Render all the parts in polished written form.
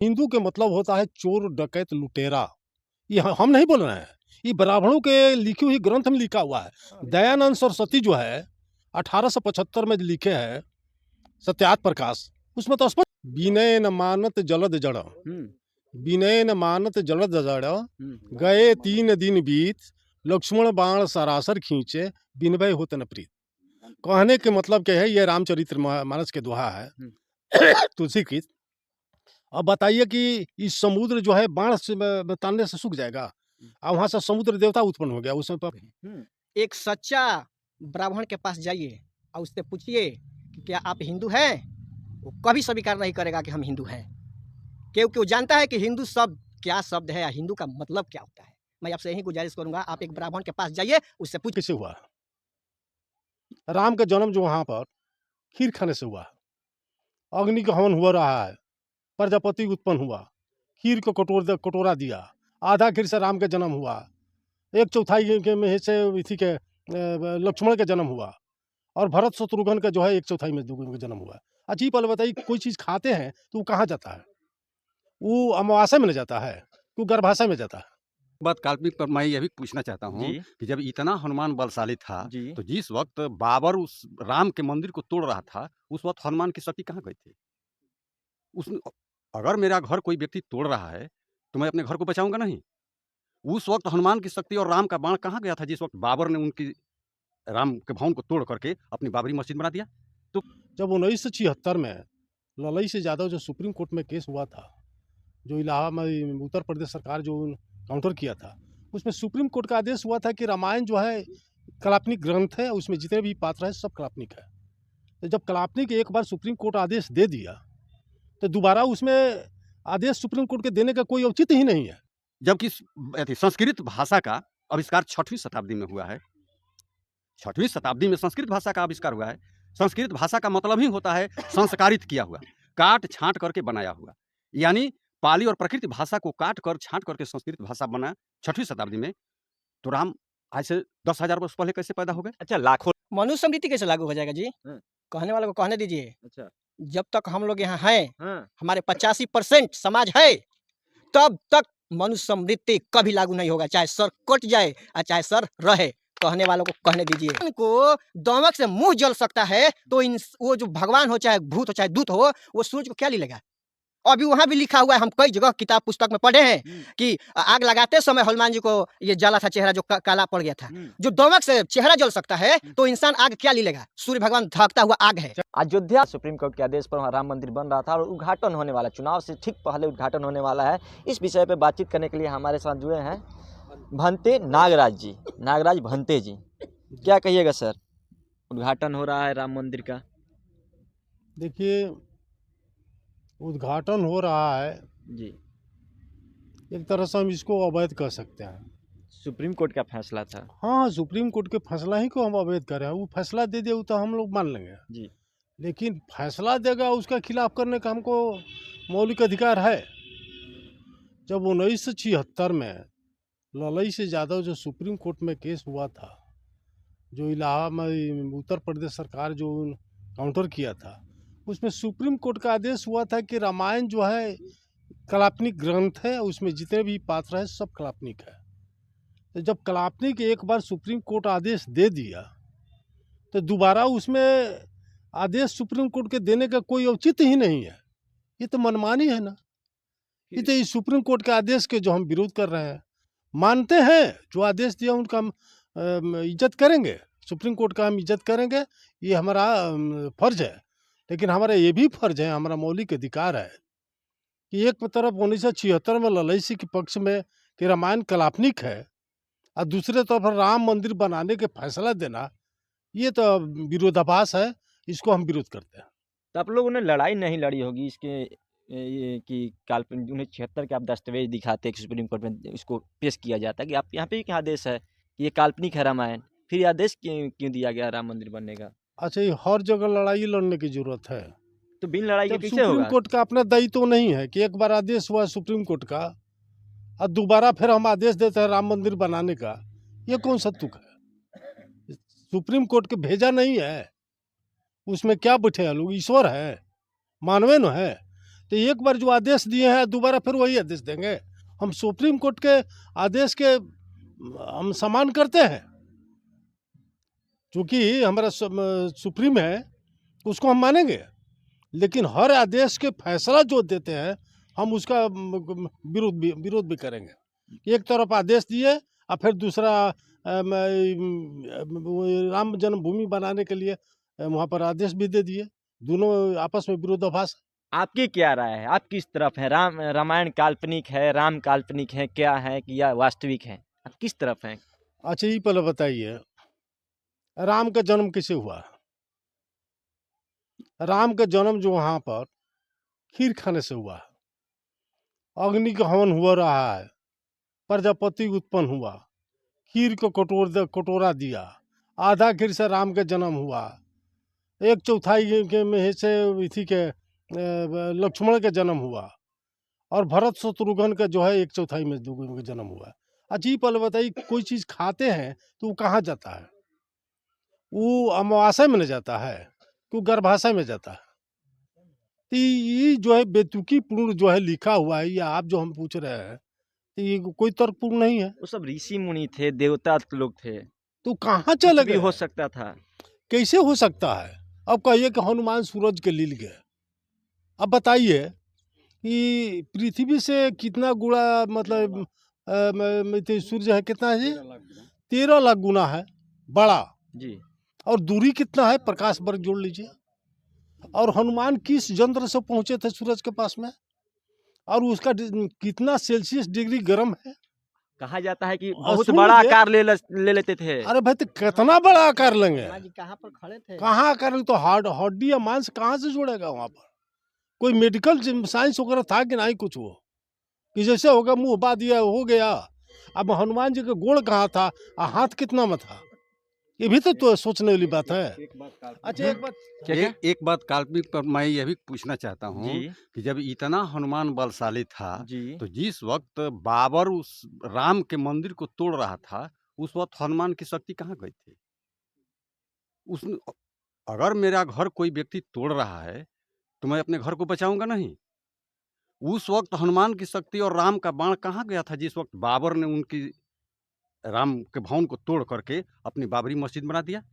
हिंदू के मतलब होता है चोर, डकैत, लुटेरा। ये हम नहीं बोल रहे हैं, ये ब्राह्मणों के लिखी हुई ग्रंथ में लिखा हुआ है। दयानंद सरस्वती जो है 1875 में लिखे हैं सत्यार्थ प्रकाश, उसमें तो स्पष्ट विनय न मानत जलद जड़, विनय न मानत जलद जड़, गए 3 दिन बीत, लक्ष्मण बाण सरासर खींचे, बिनभय होत न प्रीत। कहने के मतलब क्या है, ये रामचरित्र मानस के दोहा है तुलसी की। अब बताइए कि इस समुद्र जो है बाण से तानने से सूख जाएगा, और वहां से समुद्र देवता उत्पन्न हो गया उसमें एक सच्चा ब्राह्मण के पास जाइए और उससे पूछिए कि क्या आप हिंदू हैं, वो कभी स्वीकार नहीं करेगा कि हम हिंदू हैं, क्योंकि वो जानता है कि हिंदू शब्द क्या शब्द है या हिंदू का मतलब क्या होता है। मैं आपसे यही गुजारिश करूंगा, आप एक ब्राह्मण के पास जाइए, उससे पूछ। कैसे हुआ राम का जन्म जो वहां पर खीर खाने से हुआ, अग्नि का हवन हो रहा है, प्रजापति उत्पन्न हुआ, खीर को कटोरा दिया, आधा खीर से राम का जन्म हुआ, 1/4 के में से इसी के लक्ष्मण का जन्म हुआ, और भरत शत्रुघ्न का जो है 1/4 में जन्म हुआ। अच्छी पल बताइए, कोई चीज खाते हैं तो वो कहाँ जाता है? वो अमावस्या में जाता है, वो गर्भाशय में जाता है। बात काल्पनिक पर मैं ये भी पूछना चाहता हूँ कि जब इतना हनुमान बलशाली था, तो जिस वक्त बाबर उस राम के मंदिर को तोड़ रहा था, उस वक्त हनुमान की शक्ति कहाँ गई थी? उस अगर मेरा घर कोई व्यक्ति तोड़ रहा है, तो मैं अपने घर को बचाऊंगा नहीं। उस वक्त हनुमान की शक्ति और राम का बाण कहाँ गया था, जिस वक्त बाबर ने उनकी राम के भवन को तोड़ करके अपनी बाबरी मस्जिद बना दिया? तो जब 1976 में ललई से यादव जो सुप्रीम कोर्ट में केस हुआ था, जो इलाहाबाद उत्तर प्रदेश सरकार जो काउंटर किया था, उसमें सुप्रीम कोर्ट का आदेश हुआ था कि रामायण जो है काल्पनिक ग्रंथ है, उसमें जितने भी पात्र हैं सब काल्पनिक है। तो जब काल्पनिक एक बार सुप्रीम कोर्ट आदेश दे दिया, तो दोबारा उसमें आदेश सुप्रीम कोर्ट के देने का कोई औचित्य ही नहीं है। जबकि संस्कृत भाषा का आविष्कार 6वीं शताब्दी में हुआ है। 6वीं शताब्दी में संस्कृत भाषा का आविष्कार हुआ है। संस्कृत भाषा का मतलब ही होता है संस्कारित किया हुआ, काट छांट करके बनाया हुआ। यानी पाली और प्रकृति भाषा को काट कर छांट करके संस्कृत भाषा बना 6वीं शताब्दी में। तो राम आज से 10,000 वर्ष पहले कैसे पैदा हो गए? अच्छा, लाखों मनुस्मृति कैसे लागू हो जाएगा जी? कहने वाले को कहने दीजिए। अच्छा, जब तक हम लोग यहाँ हैं, हमारे 85% समाज है, तब तक मनुस्मृति कभी लागू नहीं होगा, चाहे सर कट जाए और चाहे सर रहे। कहने वालों को कहने दीजिए। इनको दमक से मुंह जल सकता है, तो वो जो भगवान हो, चाहे भूत हो, चाहे दूत हो, वो सूरज को क्या लेगा? अभी वहां भी लिखा हुआ है, हम कई जगह किताब पुस्तक में पढ़े हैं कि आग लगाते समय हनुमान जी को ये जला था चेहरा, जो काला पड़ गया था। जो दमक से चेहरा जल सकता है, तो इंसान आग क्या लेगा? सूर्य भगवान धकता हुआ आग है। अयोध्या सुप्रीम कोर्ट के आदेश पर वहाँ राम मंदिर बन रहा था और उद्घाटन होने वाला, चुनाव से ठीक पहले उद्घाटन होने वाला है। इस विषय पे बातचीत करने के लिए हमारे साथ जुड़े हैं भंते नागराज जी, नागराज भंते जी। क्या कहिएगा सर, उद्घाटन हो रहा है राम मंदिर का? देखिए, उद्घाटन हो रहा है जी, एक तरह से हम इसको अवैध कह सकते हैं। सुप्रीम कोर्ट का फैसला था। हाँ, सुप्रीम कोर्ट के फैसला ही को हम अवैध कर रहे हैं। वो फैसला दे दे तो हम लोग मान लेंगे जी, लेकिन फैसला देगा उसका खिलाफ करने का हमको मौलिक अधिकार है। जब 1976 में ललई से यादव जो सुप्रीम कोर्ट में केस हुआ था, जो इलाहाबाद उत्तर प्रदेश सरकार जो काउंटर किया था, उसमें सुप्रीम कोर्ट का आदेश हुआ था कि रामायण जो है काल्पनिक ग्रंथ है, उसमें जितने भी पात्र हैं सब काल्पनिक है। तो जब काल्पनिक एक बार सुप्रीम कोर्ट आदेश दे दिया, तो दोबारा उसमें आदेश सुप्रीम कोर्ट के देने का कोई औचित्य ही नहीं है। ये तो मनमानी है ना। ये तो इस सुप्रीम कोर्ट के आदेश के जो हम विरोध कर रहे हैं, मानते हैं जो आदेश दिया उनका हम इज्जत करेंगे, सुप्रीम कोर्ट का हम इज्जत करेंगे, ये हमारा फर्ज है। लेकिन हमारा ये भी फर्ज है, हमारा मौलिक अधिकार है कि एक तरफ 1976 में ललई के पक्ष में कि रामायण काल्पनिक है, और दूसरे तरफ राम मंदिर बनाने के फैसला देना, ये तो विरोधाभास है। इसको हम विरोध करते हैं। तो आप लोगों ने लड़ाई नहीं लड़ी होगी इसके ये कि काल्पनिक 1976 के आप दस्तावेज दिखाते हैं कि सुप्रीम कोर्ट में इसको पेश किया जाता है कि आप यहाँ पे क्या आदेश है कि ये काल्पनिक है रामायण, फिर ये आदेश क्यों दिया गया राम मंदिर बनने का? अच्छा, ये हर जगह लड़ाई लड़ने की जरूरत है? तो बिन लड़ाई के जब कैसे सुप्रीम होगा? कोर्ट का अपना दायित्व तो नहीं है कि एक बार आदेश हुआ सुप्रीम कोर्ट का और दोबारा फिर हम आदेश देते हैं राम मंदिर बनाने का, ये कौन सा तुक है? सुप्रीम कोर्ट के भेजा नहीं है, उसमें क्या बैठे हैं लोग? ईश्वर है, मानवे न है। तो एक बार जो आदेश दिए हैं दोबारा फिर वही आदेश देंगे? हम सुप्रीम कोर्ट के आदेश के हम सम्मान करते हैं, क्योंकि हमारा सुप्रीम है, उसको हम मानेंगे, लेकिन हर आदेश के फैसला जो देते हैं हम उसका विरोध भी करेंगे। एक तरफ आदेश दिए और फिर दूसरा वो राम जन्मभूमि बनाने के लिए वहाँ पर आदेश भी दे दिए। दोनों आपस में विरोधाभास। आपकी क्या राय है? आप किस तरफ हैं? रामायण काल्पनिक है, राम काल्पनिक है, क्या है कि या वास्तविक है? आप किस तरफ हैं? अच्छा, ये पहले बताइए, राम का जन्म कैसे हुआ? राम का जन्म जो वहाँ पर खीर खाने से हुआ, अग्नि का हवन हुआ रहा है, प्रजापति उत्पन्न हुआ, खीर को कटोरा दिया, आधा खीर से राम का जन्म हुआ, 1/4 के में से इसी के लक्ष्मण का जन्म हुआ, और भरत शत्रुघ्न का जो है 1/4 में दोनों का जन्म हुआ। अच्छा, ये पहले बताइए, कोई चीज़ खाते हैं तो वो कहाँ जाता है? वो अमावास्या में न जाता है कि वो गर्भाशय में जाता है? तो ये जो है बेतुकीपूर्ण जो है लिखा हुआ है, या आप जो हम पूछ रहे हैं, तो ये कोई तर्कपूर्ण नहीं है। वो सब ऋषि मुनि थे, देवता लोग थे, तो कहाँ कुछ चले भी गए? हो सकता था। कैसे हो सकता है? अब कहिए कि हनुमान सूरज के लील गए। अब बताइए कि पृथ्वी से कितना गुणा, मतलब सूर्य है कितना है जी? 13 लाख गुना है बड़ा। जी। और दूरी कितना है? प्रकाश वर्ग जोड़ लीजिए। और हनुमान किस यंत्र से पहुंचे थे सूरज के पास में? और उसका कितना सेल्सियस डिग्री गर्म है? कहा जाता है कि और बहुत सुन बड़ा लीजिए, आकार ले लेते थे। अरे भाई, तो कितना बड़ा आकार लेंगे? जी कहाँ पर खड़े थे? कहाँ आकार? तो हड्डी या मांस कहाँ से जोड़ेगा वहाँ पर? कोई मेडिकल साइंस वगैरह था कि नहीं कुछ? वो कि जैसे होगा मुंह बा दिया हो गया। अब हनुमान जी का गोड़ कहाँ था और हाथ कितना में था? ये भी तो सोचने वाली बात है। अच्छा, एक बात क्या? एक बात काल्पनिक पर मैं यह भी पूछना चाहता हूँ जी। कि जब इतना हनुमान बलशाली था, जी। तो जिस वक्त बाबर उस राम के मंदिर को तोड़ रहा था, उस वक्त हनुमान की शक्ति कहाँ गई थी? उस अगर मेरा घर कोई व्यक्ति तोड़ रहा है तो मैं अपने घर को बचाऊंगा नहीं? उस वक्त हनुमान की शक्ति और राम का बाण कहाँ गया था जिस वक्त बाबर ने उनकी राम के भवन को तोड़ करके अपनी बाबरी मस्जिद बना दिया?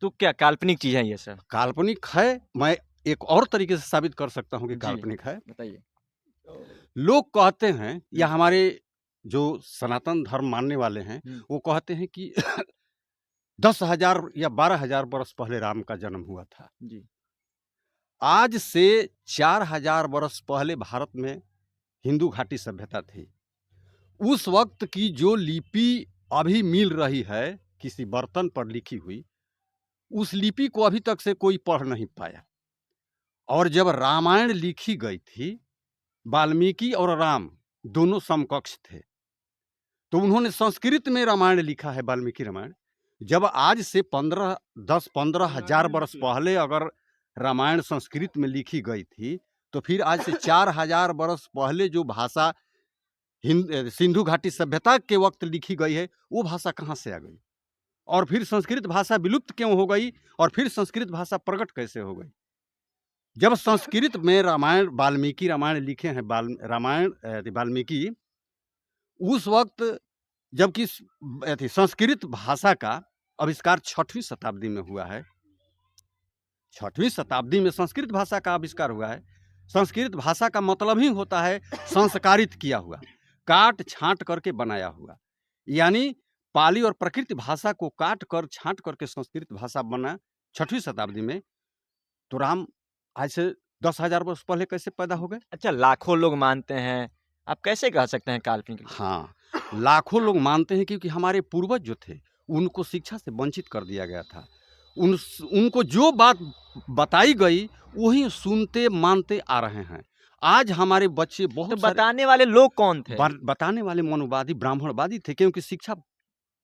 तो क्या काल्पनिक चीज है ये सब? काल्पनिक है। मैं एक और तरीके से साबित कर सकता हूँ कि जी। काल्पनिक है। बताइए। लोग कहते हैं, या हमारे जो सनातन धर्म मानने वाले हैं, वो कहते हैं कि 10,000 या 12,000 वर्ष पहले राम का जन्म हुआ था। जी। आज से 4,000 वर्ष पहले भारत में हिंदू घाटी सभ्यता थी। उस वक्त की जो लिपि अभी मिल रही है किसी बर्तन पर लिखी हुई, उस लिपि को अभी तक से कोई पढ़ नहीं पाया। और जब रामायण लिखी गई थी, वाल्मीकि और राम दोनों समकक्ष थे, तो उन्होंने संस्कृत में रामायण लिखा है, वाल्मीकि रामायण। जब आज से 10-15 हजार वर्ष पहले अगर रामायण संस्कृत में लिखी गई थी, तो फिर आज से 4,000 वर्ष पहले जो भाषा सिंधु घाटी सभ्यता के वक्त लिखी गई है, वो भाषा कहाँ से आ गई? और फिर संस्कृत भाषा विलुप्त क्यों हो गई? और फिर संस्कृत भाषा प्रकट कैसे हो गई? जब संस्कृत में रामायण, वाल्मीकि रामायण लिखे हैं, रामायण वाल्मीकि, उस वक्त जबकि संस्कृत भाषा का आविष्कार 6वीं शताब्दी में हुआ है। 6वीं शताब्दी में संस्कृत भाषा का आविष्कार हुआ है। संस्कृत भाषा का मतलब ही होता है संस्कारित किया हुआ, काट छांट करके बनाया हुआ। यानी पाली और प्रकृत भाषा को काट कर छांट करके संस्कृत भाषा बना 6वीं शताब्दी में। तो राम आज से 10,000 वर्ष पहले कैसे पैदा हो गए? अच्छा, लाखों लोग मानते हैं, आप कैसे कह सकते हैं काल्पनिक? हाँ, लाखों लोग मानते हैं क्योंकि हमारे पूर्वज जो थे उनको शिक्षा से वंचित कर दिया गया था। उनको जो बात बताई गई वही सुनते मानते आ रहे हैं। आज हमारे बच्चे बहुत तो सारे बताने वाले लोग कौन थे? बताने वाले मनोवादी ब्राह्मणवादी थे, क्योंकि शिक्षा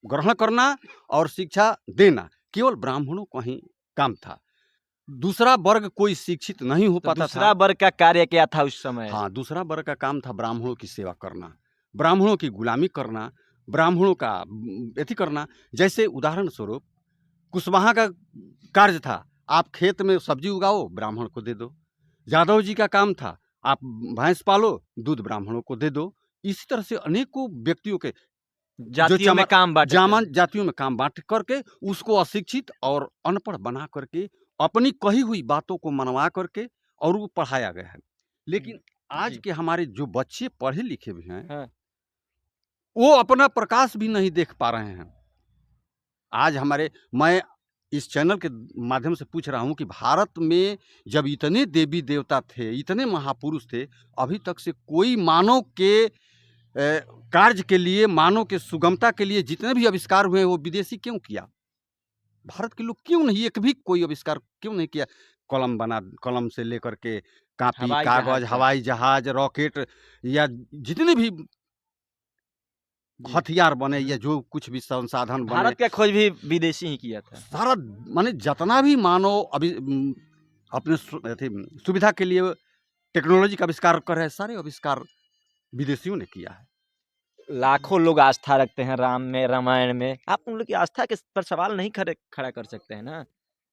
ग्रहण करना और शिक्षा देना केवल ब्राह्मणों का ही काम था। दूसरा वर्ग कोई शिक्षित नहीं हो पाता था। दूसरा वर्ग का कार्य क्या था उस समय? हाँ, दूसरा वर्ग का काम था ब्राह्मणों की सेवा करना, ब्राह्मणों की गुलामी करना, ब्राह्मणों का एथी करना। जैसे उदाहरण स्वरूप कुशवाहा का कार्य था, आप खेत में सब्जी उगाओ, ब्राह्मण को दे दो। यादव जी का काम था, आप भैंस पालो, दूध ब्राह्मणों को दे दो। इसी तरह से अनेकों व्यक्तियों के जातियों में काम बांटे थे। जातियों में काम बांट करके उसको अशिक्षित और अनपढ़ बना करके अपनी कही हुई बातों को मनवा करके और वो पढ़ाया गया है। लेकिन आज जी। के हमारे जो बच्चे पढ़े लिखे भी हैं, हाँ। वो अपना प्रकाश भी नहीं देख पा रहे हैं। आज मैं इस चैनल के माध्यम से पूछ रहा हूँ कि भारत में जब इतने देवी देवता थे, इतने महापुरुष थे, अभी तक से कोई मानव के कार्य के लिए, मानव के सुगमता के लिए जितने भी आविष्कार हुए वो विदेशी क्यों किया? भारत के लोग क्यों नहीं, एक भी कोई आविष्कार क्यों नहीं किया? कलम से लेकर के कापी, हवाई कागज, जहाज तक। हवाई जहाज, रॉकेट या जितने भी जी। हथियार बने या जो कुछ भी संसाधन बने, भारत का खोज भी विदेशी ही किया था। सारा माने जितना भी मानव अभी अपने सुविधा के लिए टेक्नोलॉजी का आविष्कार कर रहे हैं, सारे आविष्कार विदेशियों ने किया है। लाखों लोग आस्था रखते हैं राम में, रामायण में। आप उन लोग की आस्था के पर सवाल नहीं खड़ा कर सकते हैं ना।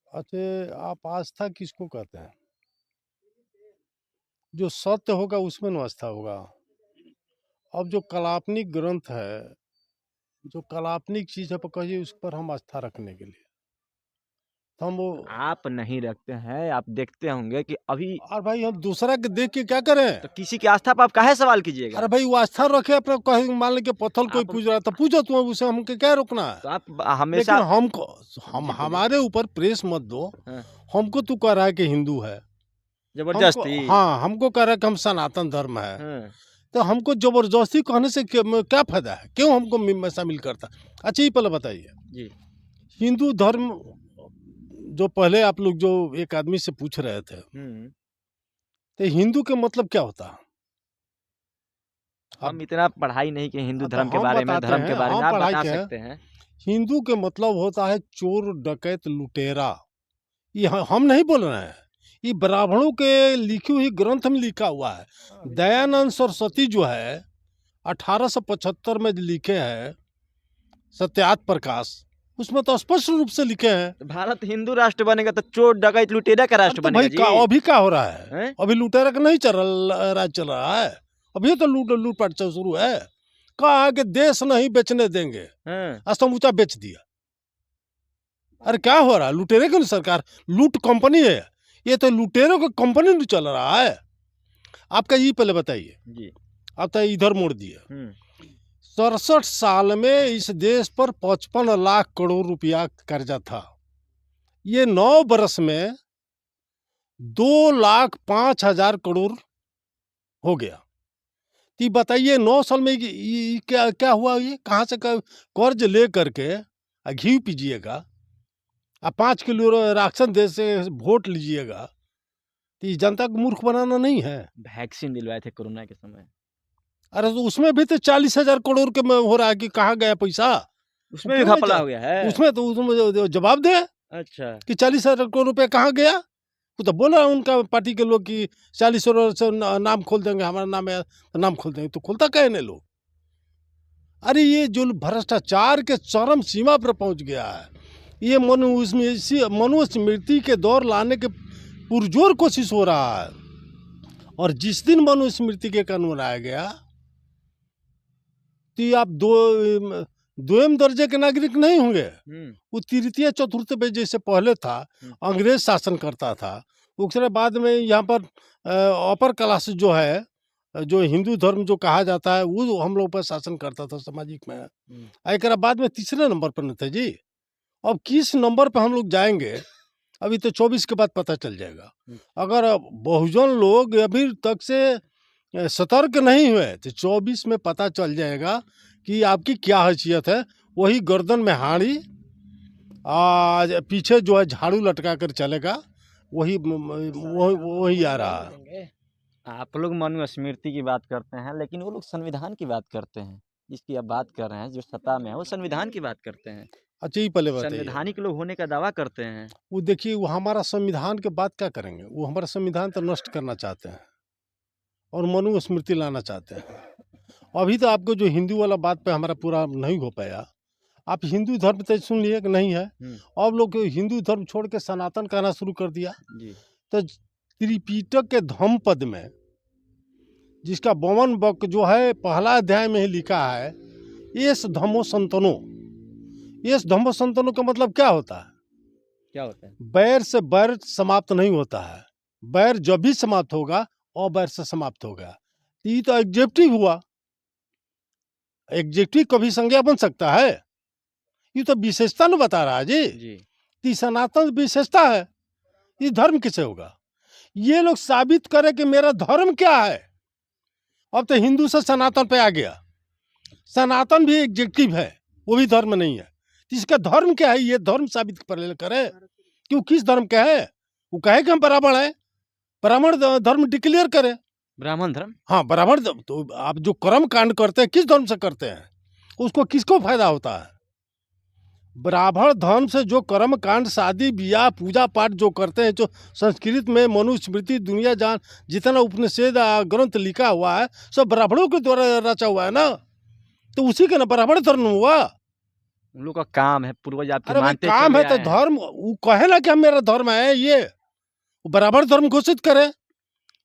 अच्छा, आप आस्था किसको कहते हैं? जो सत्य होगा उसमें न आस्था होगा। अब जो काल्पनिक ग्रंथ है, जो काल्पनिक चीज़ है, कहिए उस पर हम आस्था रखने के लिए तो हम वो आप नहीं रखते हैं, आप देखते होंगे कि अभी और भाई हम दूसरा के देख के क्या करें? तो किसी की आस्था पर आप काहे सवाल कीजिएगा? अरे भाई वो आस्था रखे अपना, कहीं मान लें कि पत्थर कोई आप- पूज रहा है तो पूछो, तुम उसे हमको क्या रोकना है? तो आप लेकिन हमेशा हमको जी, बोलिए। हमारे ऊपर प्रेस मत दो। हाँ। हमको तू कह रहा है कि हिंदू है, जबरदस्ती। हाँ हमको कह रहा है कि हम सनातन धर्म है, हाँ। तो हमको जबरदस्ती कहने से क्या फायदा है? क्यों हमको में शामिल करता? अच्छा ये पहले बताइए, जी। हिंदू धर्म जो पहले आप लोग जो एक आदमी से पूछ रहे थे, तो हिंदू के मतलब क्या होता है? हम इतना पढ़ाई नहीं किए हिंदू हाँ, तो धर्म के हम बारे में, बताते धर्म के हैं, बारे में हम आप पढ़ाई बता के हैं। सकते हैं। हिंदू के मतलब होता है चोर, डकैत, लुटेरा। ये हम नहीं बोल रहे हैं, ये ब्राह्मणों के लिखी हुई ग्रंथ में लिखा हुआ है। दयानंद सरस्वती जो है 1875 में लिखे हैं सत्यार्थ प्रकाश, उसमें तो स्पष्ट रूप से लिखे हैं। तो भारत हिंदू राष्ट्र बनेगा तो चोर डकैत लुटेरा का राष्ट्र तो बनेगा भाई जी। अभी क्या हो रहा है? हैं? अभी लुटेरा का नहीं राज चल रहा है, अभी तो लूटपाट शुरू है। कहा कि देश नहीं बेचने देंगे, हाँ। आज तो ऊंचा बेच दिया। अरे क्या हो रहा है? लुटेरे की सरकार, लूट कंपनी है ये, तो लुटेरों का कंपनी नहीं चल रहा है। आपका ये पहले बताइए, जी। आप तो इधर मोड़ दिए। 67 साल में इस देश पर 55 लाख करोड़ रुपया कर्जा था। ये 9 बरस में 2,05,000 करोड़ हो गया। तो बताइए 9 साल में ये क्या क्या हुआ? ये कहाँ से कर्ज ले करके घी पीजिएगा, 5 किलो राशन दे से वोट लीजिएगा, तो ये जनता को मूर्ख बनाना नहीं है। वैक्सीन दिलवाए थे कोरोना के समय। अरे तो उसमें भी तो 40,000 करोड़ के में हो रहा है कि कहाँ गया पैसा? उसमें भी घपला हो गया है। उसमें जवाब दे अच्छा। कि 40,000 करोड़ रुपया कहाँ गया? वो तो बोला उनका पार्टी के लोग कि 40 करोड़ से नाम खोल देंगे, हमारा नाम है तो नाम खोल देंगे, तो खुलता कहे नहीं लोग। अरे ये जो भ्रष्टाचार के चरम सीमा पर पहुंच गया है, ये मनुस्मृति के दौर लाने के पुरजोर कोशिश हो रहा है। और जिस दिन मनुस्मृति के कानून आया गया तो आप दोयम दर्जे के नागरिक नहीं होंगे। वो तृतीय चतुर्थ पे जैसे पहले था, अंग्रेज शासन करता था, उसके बाद में यहाँ पर अपर क्लास जो है, जो हिंदू धर्म जो कहा जाता है, वो हम लोग पर शासन करता था सामाजिक में। एक बाद में तीसरे नंबर पर न थे जी। अब किस नंबर पे हम लोग जाएंगे, अभी तो 24 के बाद पता चल जाएगा। अगर बहुजन लोग अभी तक से सतर्क नहीं हुए तो 24 में पता चल जाएगा कि आपकी क्या हैसियत है। वही गर्दन में हाड़ी, आज पीछे जो है झाड़ू लटका कर चलेगा, वही आ रहा है। आप लोग मनुस्मृति की बात करते हैं, लेकिन वो लोग संविधान की बात करते हैं। जिसकी आप बात कर रहे हैं, जो सत्ता में है, वो संविधान की बात करते हैं। अच्छा ये पहले बताइए, संवैधानिक लोग होने का दावा करते हैं। वो देखिए, वो हमारा संविधान के बात क्या करेंगे? वो हमारा संविधान तो नष्ट करना चाहते हैं और मनुस्मृति लाना चाहते हैं। अभी तो आपको जो हिंदू वाला बात पे हमारा पूरा नहीं हो पाया। आप हिंदू धर्म तो सुन लिए कि नहीं है, अब लोग हिंदू धर्म छोड़ के सनातन कहना शुरू कर दिया। जी। तो त्रिपिटक के धम्म पद में जिसका 52 बक जो है पहला अध्याय में ही लिखा है, एस धम्मो संतनो। एस धम्मो संतनो का मतलब क्या होता है? क्या होता है? बैर से बैर समाप्त नहीं होता है। बैर जब भी समाप्त होगा अबैर से समाप्त होगा। ये तो एग्जेक्टिव हुआ। एग्जेक्टिव कभी संज्ञा बन सकता है? ये तो विशेषता न बता रहा है जी। कि सनातन विशेषता है, ये धर्म किसे होगा? ये लोग साबित करें कि मेरा धर्म क्या है। अब तो हिंदू से सनातन पे आ गया। सनातन भी एग्जेक्टिव है, वो भी धर्म नहीं है। तो इसका धर्म क्या है, ये धर्म साबित करे कि वो किस धर्म का है। वो कहे कि हम ब्राह्मण है, ब्राह्मण धर्म डिक्लेयर करे। ब्राह्मण धर्म? हाँ, ब्राह्मण तो आप जो कर्म कांड करते हैं किस धर्म से करते हैं, उसको किसको फायदा होता है? ब्राह्मण धर्म से जो कर्म कांड, शादी ब्याह, पूजा पाठ जो करते हैं, जो संस्कृत में मनुस्मृति, दुनिया जान जितना उपनिषद ग्रंथ लिखा हुआ है सब ब्राह्मणों के द्वारा रचा हुआ है ना, तो उसी का ना ब्राह्मण धर्म हुआ। उन लोग का काम है, पूर्वज आपके अरे भाई मानते काम चले है तो आए हैं। धर्म, वो कहे ना कि हम मेरा धर्म है, ये वो ब्राह्मण धर्म घोषित करे।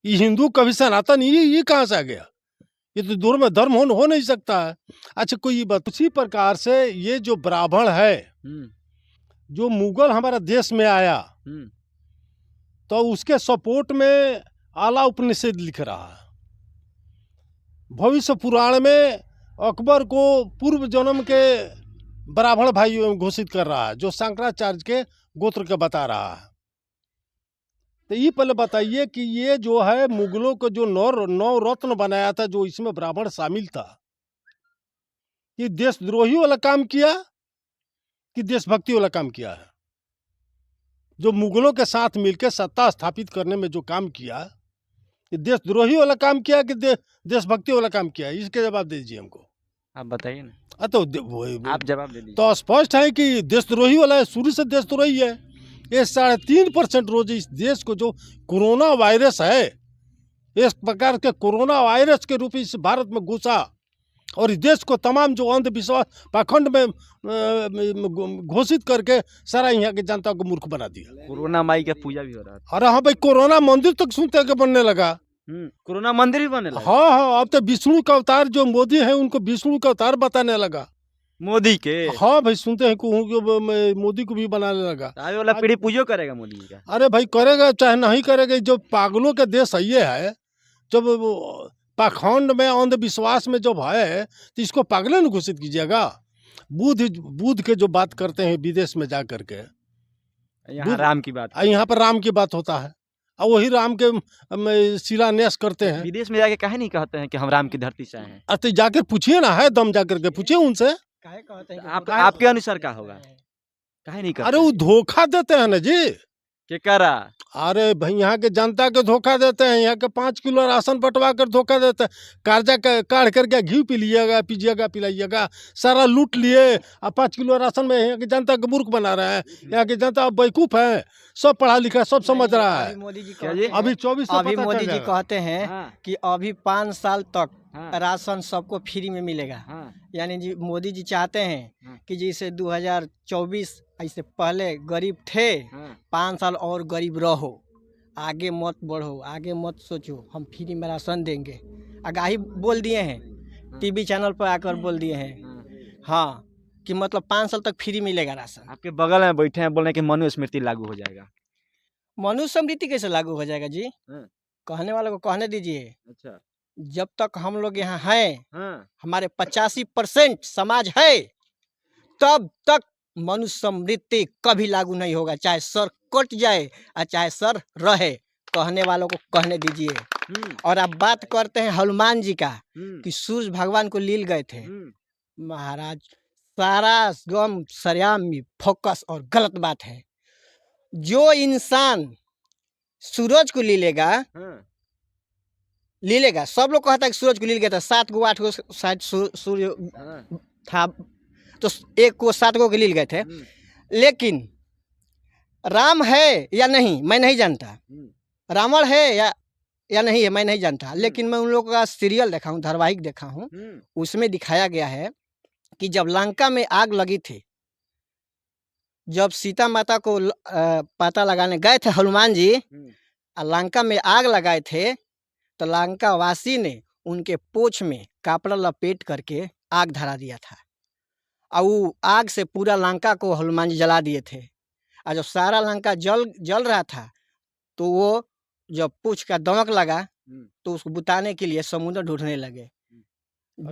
ये हिंदू कभी सनातन ये कहाँ से आ गया? ये तो दूर में धर्म हो नहीं सकता है। अच्छा कोई बात, उसी प्रकार से ये जो ब्राह्मण है, जो मुगल हमारा देश में आया, तो उसके सपोर्ट में आला उपनिषद लिख रहा है। भविष्य पुराण में अकबर को पूर्व जन्म के ब्राह्मण भाई घोषित कर रहा है, जो शंकराचार्य के गोत्र के बता रहा है। तो ये पहले बताइए कि ये जो है मुगलों को जो नौ रत्न बनाया था, जो इसमें ब्राह्मण शामिल था, ये देशद्रोही वाला काम किया कि देशभक्ति वाला काम किया है? जो मुगलों के साथ मिलकर सत्ता स्थापित करने में जो काम किया, ये देशद्रोही वाला काम किया कि देशभक्ति वाला काम किया? इसके जवाब दे दीजिए हमको। आप बताइए ना। तो आप जवाब दे दीजिए। तो स्पष्ट है कि देशद्रोही वाला है, शुरू से देशद्रोही है। ये 3.5% रोज इस देश को जो कोरोना वायरस है, इस प्रकार के कोरोना वायरस के रूप इस भारत में घुसा और इस देश को तमाम जो अंधविश्वास पाखंड में घोषित करके सारा यहाँ की जनता को मूर्ख बना दिया। कोरोना माई का पूजा भी हो रहा था। अरे हाँ भाई, कोरोना मंदिर तक सुनते के बनने लगा। कोरोना मंदिर भी बनने लगा। हाँ, अब तो विष्णु का अवतार जो मोदी है उनको विष्णु का अवतार बताने लगा। मोदी के? हाँ भाई, सुनते हैं कि मोदी को भी बनाने लगा। आगे वाला पीढ़ी पूजो करेगा मोदी का? अरे भाई करेगा चाहे नहीं करेगा, जो पागलों का देश है ये है। जब पाखंड में अंधविश्वास में जब है तो इसको पागल न घोषित कीजिएगा। बुद्ध के जो बात करते हैं विदेश में जा करके, यहाँ राम की बात, यहाँ पर राम की बात होता है और वही राम के शिलान्यास करते हैं। विदेश में जाके काहे नहीं कहते हैं कि हम राम की धरती से आए हैं? अरे जाकर पूछिए ना, है दम जाकर के पूछिए उनसे। आपके अनुसार क्या होगा? काहे नहीं करते? अरे वो धोखा देते हैं ना जी। क्या करा? अरे भाई यहाँ के जनता को धोखा देते हैं, यहाँ के 5 किलो राशन बंटवा कर धोखा देते हैं। कर्जा काढ़ करके घी पी लीजिएगा, पीजिएगा, पिलाइएगा, सारा लूट लिए। अब 5 किलो राशन में यहाँ की जनता को मूर्ख बना रहे हैं। यहाँ की जनता बेवकूफ है, सब पढ़ा लिखा, सब समझ रहा है। मोदी जी अभी 24 अभी मोदी जी कहते हैं कि अभी 5 साल तक राशन सबको फ्री में मिलेगा। यानी जी मोदी जी चाहते हैं कि जैसे 2024 ऐसे पहले गरीब थे, 5 साल और गरीब रहो, आगे मत बढ़ो, आगे मत सोचो, हम फ्री में राशन देंगे। आगाही बोल दिए हैं, टीवी चैनल पर आकर बोल दिए हैं। हाँ, कि मतलब 5 साल तक फ्री मिलेगा राशन। आपके बगल में बैठे हैं, बोल रहे हैं कि मनुस्मृति लागू हो जाएगा। मनुस्मृति कैसे लागू हो जाएगा जी? कहने वालों को कहने दीजिए। अच्छा, जब तक हम लोग यहाँ हैं, हमारे 85% समाज है, तब तक मनुस्मृति कभी लागू नहीं होगा, चाहे सर कट जाए और चाहे सर रहे। कहने वालों को कहने दीजिए। और आप बात करते हैं हनुमान जी का कि सूर्य भगवान को लील गए थे। महाराज, सारा गम सरेआम में फोकस और गलत बात है। जो इंसान सूरज को लीलेगा, सब लोग कहता है कि सूरज को लील गया था, 7 गो 8 गो शायद सूर्य था, तो 1 को 7 गो के लील गए थे। लेकिन राम है या नहीं मैं नहीं जानता, रावण है या नहीं है मैं नहीं जानता, लेकिन मैं उन लोगों का सीरियल देखा हूँ, धारावाहिक देखा हूँ, उसमें दिखाया गया है कि जब लंका में आग लगी थी, जब सीता माता को पता लगाने गए थे हनुमान जी, लंका में आग लगाए थे, तो लंका वासी ने उनके पोछ में कपड़ा लपेट करके आग धरा दिया था और वो आग से पूरा लंका को हनुमान जी जला दिए थे। और जब सारा लंका जल रहा था तो वो जब पूछ का दमक लगा तो उसको बुताने के लिए समुद्र ढूंढने लगे।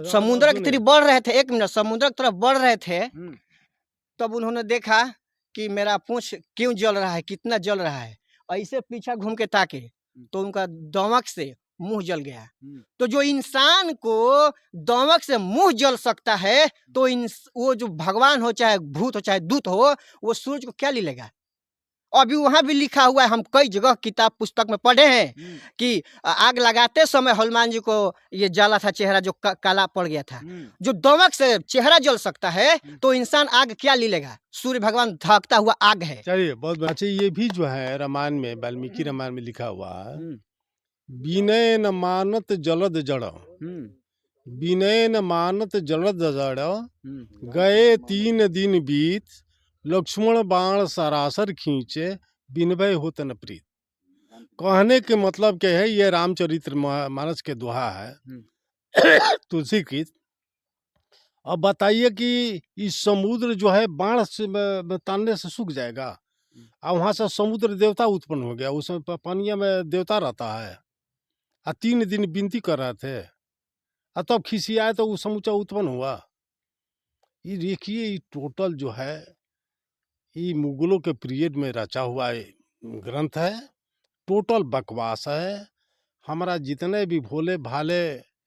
समुद्र की तरफ बढ़ रहे थे, 1 मिनट, समुद्र की तरफ बढ़ रहे थे, तब उन्होंने देखा कि मेरा पूंछ क्यों जल रहा है, कितना जल रहा है। ऐसे पीछा घूम के ताके तो उनका दमक से मुंह जल गया। तो जो इंसान को दमक से मुंह जल सकता है तो वो जो भगवान हो, चाहे भूत हो, चाहे दूत हो, वो सूरज को क्या ले लेगा। अभी वहां भी लिखा हुआ है, हम कई जगह किताब पुस्तक में पढ़े हैं कि आग लगाते समय हनुमान जी को ये जला था चेहरा, जो काला पड़ गया था। जो दमक से चेहरा जल सकता है तो इंसान आग क्या ले लेगा। सूर्य भगवान धकता हुआ आग है। चलिए, बहुत अच्छा। ये भी जो है रामायण में, वाल्मीकि रामायण में लिखा हुआ है, विनय न मानत जलद जड़, विनय न मानत जलद जड़, गए 3 दिन बीत, लक्ष्मण बाण सरासर खींचे, बिनभय होत न प्रीत। कहने के मतलब क्या है, ये रामचरित्र मानस के दोहा है तुलसी की। अब बताइए कि इस समुद्र जो है बाण से तानने से सूख जाएगा, और वहां से समुद्र देवता उत्पन्न हो गया, उसमें पानिया में देवता रहता है, और 3 दिन विनती कर रहे थे, और तब खिसियाए तो वो समूचा उत्पन्न हुआ। ये देखिए, ये टोटल जो है ये मुगलों के पीरियड में रचा हुआ ग्रंथ है, टोटल बकवास है। हमारा जितने भी भोले भाले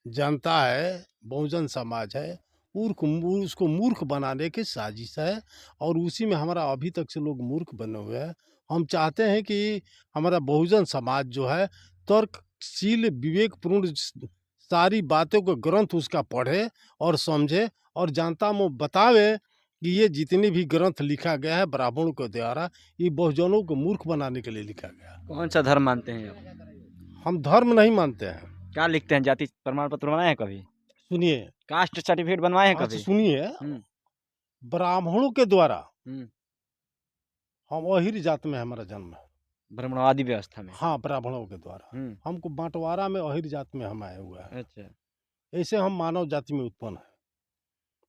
जनता है, बहुजन समाज है, उसको मूर्ख बनाने की साजिश है, और उसी में हमारा अभी तक से लोग मूर्ख बने हुए हैं। हम चाहते हैं कि हमारा बहुजन समाज जो है तर्कशील विवेकपूर्ण सारी बातों को ग्रंथ उसका पढ़े और समझे, और जनता में बतावे कि ये जितनी भी ग्रंथ लिखा गया है ब्राह्मणों के द्वारा, ये बहुजनों को मूर्ख बनाने के लिए लिखा गया। कौन सा धर्म मानते हैं आप? हम धर्म नहीं मानते हैं। क्या लिखते हैं? जाति प्रमाण पत्र बनाए हैं कभी? सुनिए, कास्ट सर्टिफिकेट बनवाए हैं कभी? सुनिए, ब्राह्मणों के द्वारा हम अहिर जात में हमारा जन्म है, ब्राह्मणवादी व्यवस्था में। हाँ, ब्राह्मणों के द्वारा हमको बांटवारा में अहिर जात में हम आए हुए हैं। अच्छा, ऐसे हम मानव जाति में उत्पन्न है,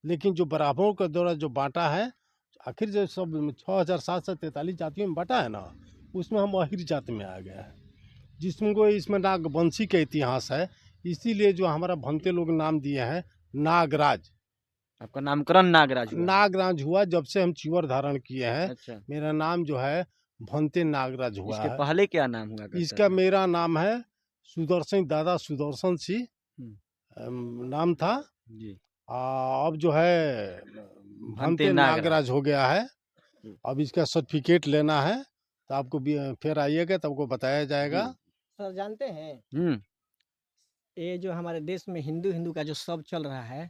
लेकिन जो ब्राह्मणों के द्वारा जो बांटा है, आखिर जो सब 6743 जातियों में बांटा है ना, उसमें हम अहिर जाति में आ गए हैं, जिसमें को इसमें नागवंशी का इतिहास है। इसीलिए जो हमारा भंते लोग नाम दिए हैं नागराज। आपका नामकरण नागराज हुआ? नागराज हुआ जब से हम चिवर धारण किए हैं। अच्छा, मेरा नाम जो है भंते नागराज हुआ इसके है। पहले क्या नाम हुआ करता इसका था? मेरा नाम है सुदर्शन, दादा सुदर्शन सिंह नाम था। जी, अब जो है भंते नागराज हो गया है। अब इसका सर्टिफिकेट लेना है तो आपको फिर आइएगा तब आपको बताया जाएगा। सर जानते हैं, ये जो हमारे देश में हिंदू का जो सब चल रहा है,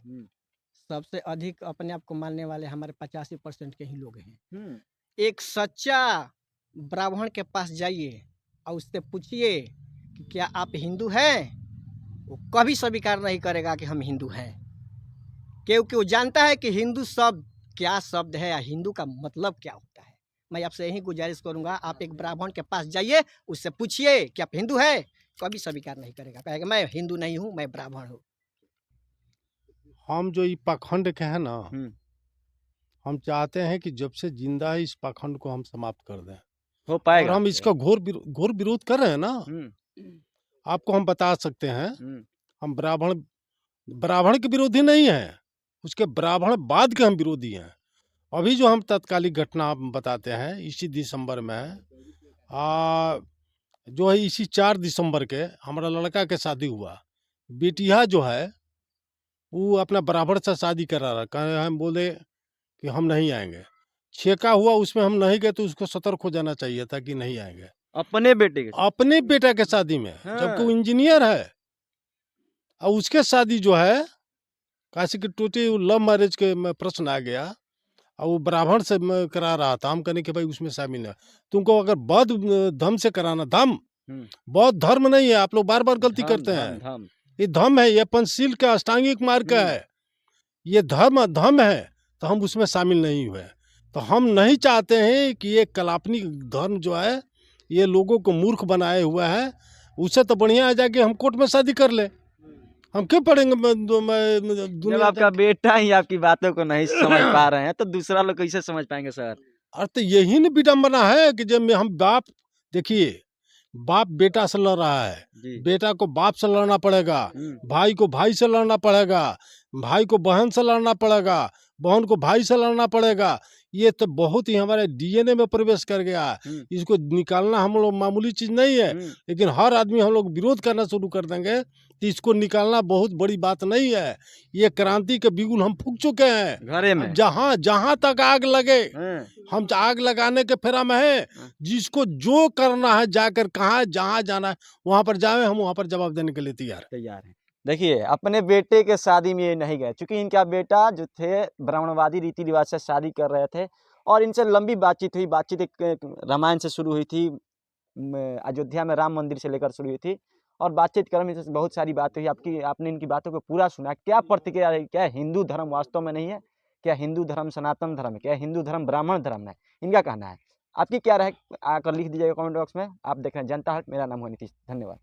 सबसे अधिक अपने आप को मानने वाले हमारे 85% के ही लोग हैं। एक सच्चा ब्राह्मण के पास जाइए और उससे पूछिए कि क्या आप हिंदू हैं, वो कभी स्वीकार नहीं करेगा कि हम हिंदू हैं, क्योंकि वो जानता है कि हिंदू शब्द क्या शब्द है या हिंदू का मतलब क्या होता है। मैं आपसे यही गुजारिश करूंगा, आप एक ब्राह्मण के पास जाइए, उससे पूछिए कि आप हिंदू हैं, कभी स्वीकार नहीं करेगा, कहेगा मैं हिंदू नहीं हूँ, मैं ब्राह्मण हूँ। हम जो ये पाखंड के हैं ना, हम चाहते हैं कि जब से जिंदा है इस पाखंड को हम समाप्त कर दें। हो पाएगा? और हम इसका घोर विरोध कर रहे हैं ना। आपको हम बता सकते हैं, हम ब्राह्मण के विरोधी नहीं हैं, उसके ब्राह्मणवाद के हम विरोधी हैं। अभी जो हम तत्कालिक घटना बताते हैं, इसी दिसंबर में जो है, इसी 4 दिसंबर के हमारा लड़का के शादी हुआ। बेटिया जो है वो अपना ब्राह्मण से शादी करा रहा, कहे हम बोले कि हम नहीं आएंगे। छेका हुआ, उसमें हम नहीं गए तो उसको सतर्क हो जाना चाहिए था कि नहीं आएंगे। अपने बेटे के? अपने बेटा के शादी में, जबकि वो इंजीनियर है, और उसके शादी जो है काशी की टोटी लव मैरिज के प्रश्न आ गया, और वो ब्राह्मण से करा रहा था। हम कहने के भाई उसमें शामिल है, तुमको अगर बौद्ध धर्म से कराना, बौद्ध धर्म नहीं है, आप लोग बार बार गलती करते हैं। ये धर्म है, ये पंचशील का अष्टांगिक मार्ग का है, ये धर्म है, तो हम उसमें शामिल नहीं हुए। तो हम नहीं चाहते हैं कि ये काल्पनिक धर्म जो है ये लोगों को मूर्ख बनाए हुआ है। उससे तो बढ़िया है जाके हम कोर्ट में शादी कर ले, हम क्यों पढ़ेंगे जब दुनिया आपका बेटा ही आपकी बातों को नहीं समझ पा रहे हैं तो दूसरा लोग कैसे समझ पाएंगे सर? अरे तो यही न विडम्बना है कि जब हम बाप, देखिए बाप बेटा से लड़ रहा है, जी। बेटा को बाप से लड़ना पड़ेगा, भाई को भाई से लड़ना पड़ेगा, भाई को बहन से लड़ना पड़ेगा, बहन को भाई से लड़ना पड़ेगा। ये तो बहुत ही हमारे डीएनए में प्रवेश कर गया है। इसको निकालना हम लोग मामूली चीज नहीं है, लेकिन हर आदमी हम लोग विरोध करना शुरू कर देंगे तो इसको निकालना बहुत बड़ी बात नहीं है। ये क्रांति के बिगुल हम फूंक चुके हैं घरे में जहाँ जहाँ तक आग लगे हम आग लगाने के फेरा में है। जिसको जो करना है जाकर कहाँ जहाँ जाना है वहाँ पर जाए, हम वहाँ पर जवाब देने के लिए तैयार हैं। देखिए अपने बेटे के शादी में ये नहीं गए क्योंकि इनका बेटा जो थे ब्राह्मणवादी रीति रिवाज से शादी कर रहे थे और इनसे लंबी बातचीत हुई। बातचीत एक रामायण से शुरू हुई थी, अयोध्या में राम मंदिर से लेकर शुरू हुई थी और बातचीत करने में बहुत सारी बात हुई। आपने इनकी बातों को पूरा सुना। क्या प्रतिक्रिया रही? क्या हिंदू धर्म वास्तव में नहीं है? क्या हिंदू धर्म सनातन धर्म है? क्या हिंदू धर्म ब्राह्मण धर्म है? इनका कहना है। आपकी क्या राय आकर लिख दीजिएगा कमेंट बॉक्स में। आप देख रहे हैं जनता हट, मेरा नाम है नीतीश। धन्यवाद।